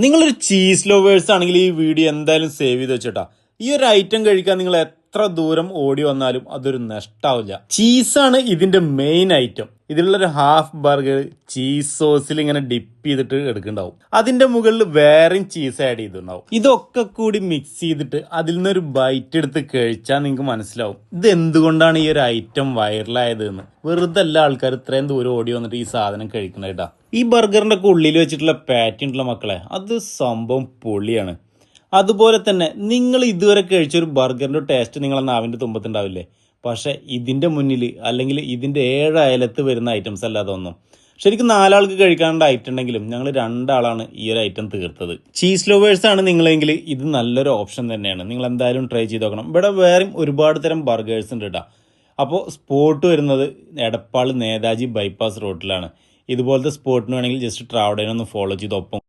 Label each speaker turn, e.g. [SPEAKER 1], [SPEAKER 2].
[SPEAKER 1] നിങ്ങളൊരു cheese lovers ആണെങ്കിൽ ഈ വീഡിയോ എന്തായാലും സേവ് ചെയ്ത് വെച്ചിട്ടാ. ഈ ഒരു ഐറ്റം കഴിക്കാൻ നിങ്ങൾ എത്ര ദൂരം ഓടി വന്നാലും അതൊരു നഷ്ടാവില്ല. ചീസാണ് ഇതിന്റെ മെയിൻ ഐറ്റം. ഇതിലുള്ളൊരു ഹാഫ് ബർഗർ ചീസ് സോസിൽ ഇങ്ങനെ ഡിപ്പ് ചെയ്തിട്ട് എടുക്കുന്നുണ്ടാവും. അതിന്റെ മുകളിൽ വേറെയും ചീസ് ആഡ് ചെയ്തിട്ടുണ്ടാവും. ഇതൊക്കെ കൂടി മിക്സ് ചെയ്തിട്ട് അതിൽ നിന്നൊരു ബൈറ്റ് എടുത്ത് കഴിച്ചാൽ നിങ്ങൾക്ക് മനസ്സിലാവും ഇത് എന്തുകൊണ്ടാണ് ഈ ഒരു ഐറ്റം വൈറലായത് എന്ന്. വെറുതെ എല്ലാ ആൾക്കാർ ഇത്രയും ദൂരം ഓടി വന്നിട്ട് ഈ സാധനം കഴിക്കണേട്ടാ. ഈ ബർഗറിന്റെ ഒക്കെ ഉള്ളിൽ വെച്ചിട്ടുള്ള പാറ്റി ഉണ്ടല്ലോ മക്കളെ, അത് സംഭവം പൊളിയാണ്. അതുപോലെ തന്നെ നിങ്ങൾ ഇതുവരെ കഴിച്ചൊരു ബർഗറിന്റെ ടേസ്റ്റ് നിങ്ങളെ നാവിന്റെ തുമ്പത്തുണ്ടാവില്ലേ? പക്ഷെ ഇതിന്റെ മുന്നിൽ അല്ലെങ്കിൽ ഇതിന്റെ 7 അയലത്ത് വരുന്ന ഐറ്റംസ് അല്ലാതെ ഒന്നും. ശരിക്കും 4 ആൾക്ക് കഴിക്കാനുള്ള ഐറ്റം ഉണ്ടെങ്കിലും ഞങ്ങൾ 2 ആളാണ് ഈ ഒരു ഐറ്റം തീർത്തത്. ചീസ് ലവേഴ്സ് ആണ് നിങ്ങളെങ്കിൽ ഇത് നല്ലൊരു ഓപ്ഷൻ തന്നെയാണ്. നിങ്ങൾ എന്തായാലും ട്രൈ ചെയ്ത് നോക്കണം. ഇവിടെ വേറെയും ഒരുപാട് തരം ബർഗേഴ്സ് ഉണ്ട് കേട്ടോ. അപ്പോൾ സ്പോട്ട് വരുന്നത് എടപ്പാൾ നേതാജി ബൈപ്പാസ് റോഡിലാണ്. ഇതുപോലത്തെ സ്പോട്ടിന് വേണമെങ്കിൽ ജസ്റ്റ് ട്രാവഡേനൊന്ന് ഫോളോ ചെയ്ത് ഒപ്പം